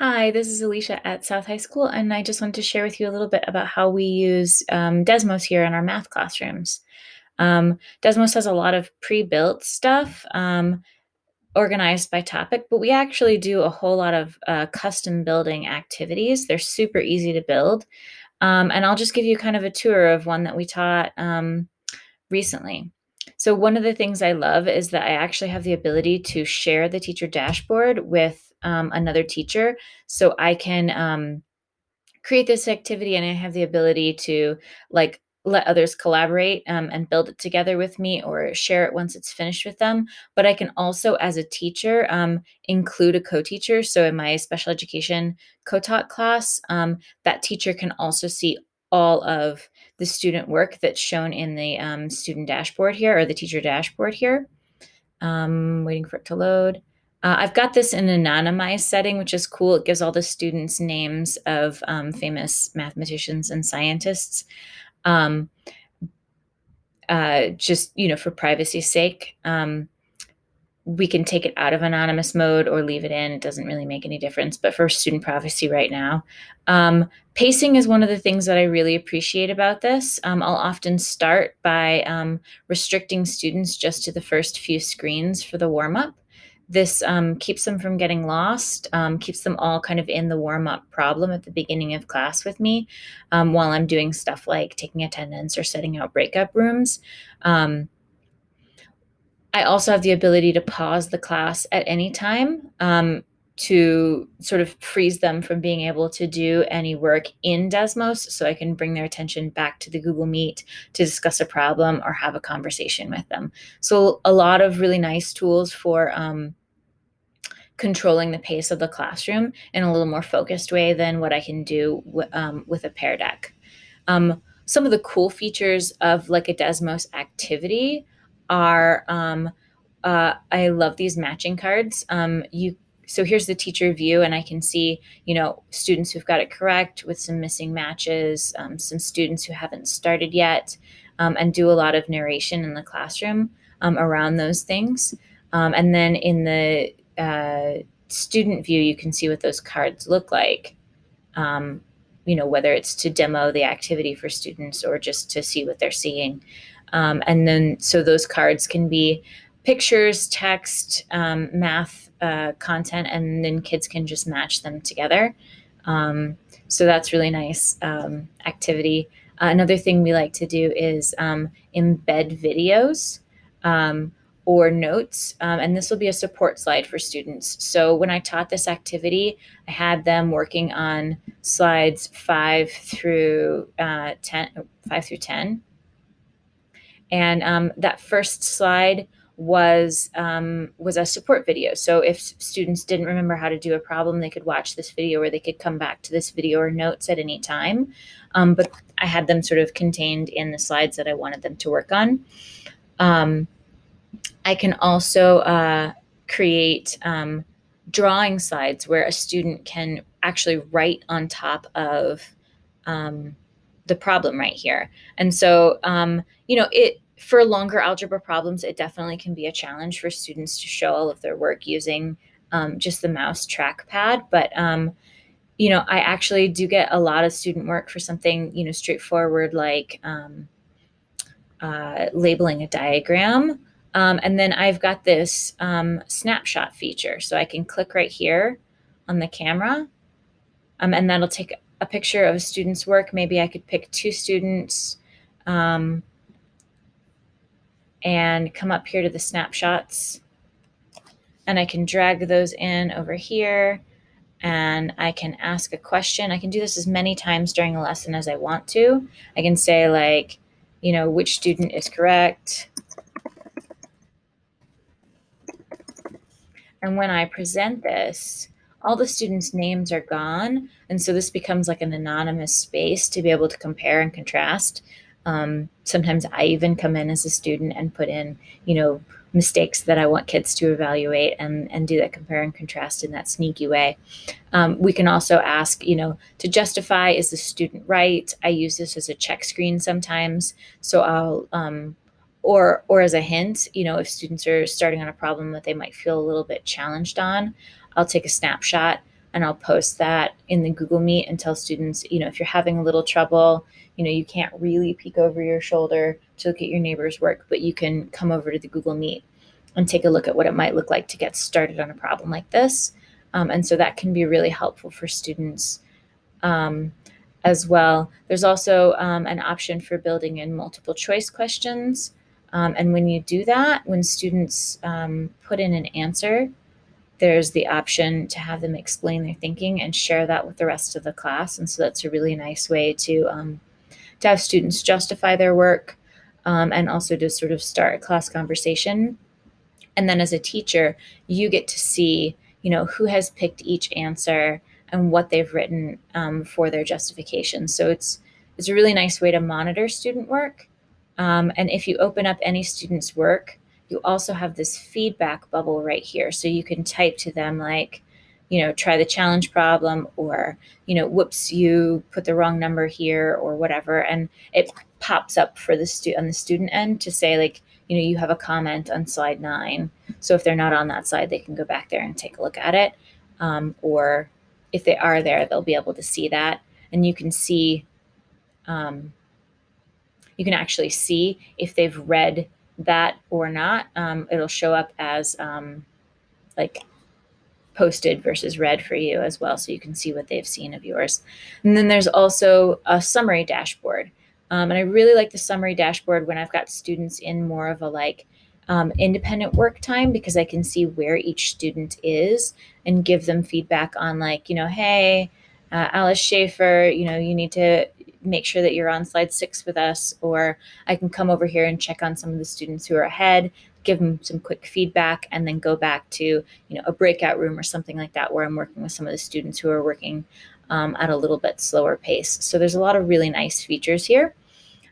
Hi, this is Alicia at South High School, and I just wanted to share with you a little bit about how we use Desmos here in our math classrooms. Desmos has a lot of pre-built stuff organized by topic, but we actually do a whole lot of custom building activities. They're super easy to build. And I'll just give you kind of a tour of one that we taught recently. So one of the things I love is that I actually have the ability to share the teacher dashboard with another teacher. So I can create this activity and I have the ability to like let others collaborate and build it together with me or share it once it's finished with them. But I can also, as a teacher, include a co-teacher. So in my special education co-taught class, that teacher can also see all of the student work that's shown in the student dashboard here or the teacher dashboard here. Waiting for it to load. I've got this in an anonymized setting, which is cool. It gives all the students names of famous mathematicians and scientists, um, just for privacy's sake. We can take it out of anonymous mode or leave it in. It doesn't really make any difference. But for student privacy right now, pacing is one of the things that I really appreciate about this. I'll often start by restricting students just to the first few screens for the warm up. This keeps them from getting lost, keeps them all kind of in the warm up problem at the beginning of class with me while I'm doing stuff like taking attendance or setting out breakup rooms. I also have the ability to pause the class at any time to sort of freeze them from being able to do any work in Desmos so I can bring their attention back to the Google Meet to discuss a problem or have a conversation with them. So a lot of really nice tools for controlling the pace of the classroom in a little more focused way than what I can do with a Pear Deck. Some of the cool features of like a Desmos activity are I love these matching cards. So here's the teacher view, and I can see students who've got it correct with some missing matches, some students who haven't started yet, and do a lot of narration in the classroom around those things. And then in the student view, you can see what those cards look like. Whether it's to demo the activity for students or just to see what they're seeing. And then, so those cards can be pictures, text, math content, and then kids can just match them together. So that's really nice activity. Another thing we like to do is embed videos. Or notes, and this will be a support slide for students. So when I taught this activity, I had them working on slides 5 through 10, and that first slide was a support video. So if students didn't remember how to do a problem, they could watch this video, or they could come back to this video or notes at any time. But I had them sort of contained in the slides that I wanted them to work on. I can also create drawing slides where a student can actually write on top of the problem right here. And so, it for longer algebra problems, it definitely can be a challenge for students to show all of their work using just the mouse trackpad. But I actually do get a lot of student work for something straightforward like labeling a diagram. And then I've got this snapshot feature. So I can click right here on the camera, and that'll take a picture of a student's work. Maybe I could pick 2 students and come up here to the snapshots. And I can drag those in over here, and I can ask a question. I can do this as many times during a lesson as I want to. I can say like, which student is correct? And when I present this, all the students' names are gone. And so this becomes like an anonymous space to be able to compare and contrast. Sometimes I even come in as a student and put in, mistakes that I want kids to evaluate and do that compare and contrast in that sneaky way. We can also ask, to justify, is the student right? I use this as a check screen sometimes. So I'll, or as a hint, if students are starting on a problem that they might feel a little bit challenged on, I'll take a snapshot and I'll post that in the Google Meet and tell students, if you're having a little trouble, you can't really peek over your shoulder to look at your neighbor's work, but you can come over to the Google Meet and take a look at what it might look like to get started on a problem like this. And so that can be really helpful for students um, as well. There's also an option for building in multiple choice questions. And when you do that, when students put in an answer, there's the option to have them explain their thinking and share that with the rest of the class. And so that's a really nice way to have students justify their work, and also to sort of start a class conversation. And then as a teacher, you get to see, who has picked each answer and what they've written for their justification. So it's a really nice way to monitor student work. And if you open up any student's work, you also have this feedback bubble right here. So you can type to them like, try the challenge problem, or, whoops, you put the wrong number here, or whatever. And it pops up for on the student end to say like, you have a comment on slide 9. So if they're not on that slide, they can go back there and take a look at it. Or if they are there, they'll be able to see that. And you can see, you can actually see if they've read that or not. It'll show up as like posted versus read for you as well, so you can see what they've seen of yours. And then there's also a summary dashboard. And I really like the summary dashboard when I've got students in more of a like independent work time, because I can see where each student is and give them feedback on like, hey, Alice Schaefer, you need to make sure that you're on slide 6 with us, or I can come over here and check on some of the students who are ahead, give them some quick feedback, and then go back to a breakout room or something like that where I'm working with some of the students who are working at a little bit slower pace. So there's a lot of really nice features here.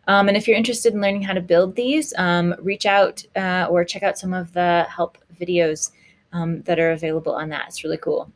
And if you're interested in learning how to build these, reach out or check out some of the help videos that are available on that. It's really cool.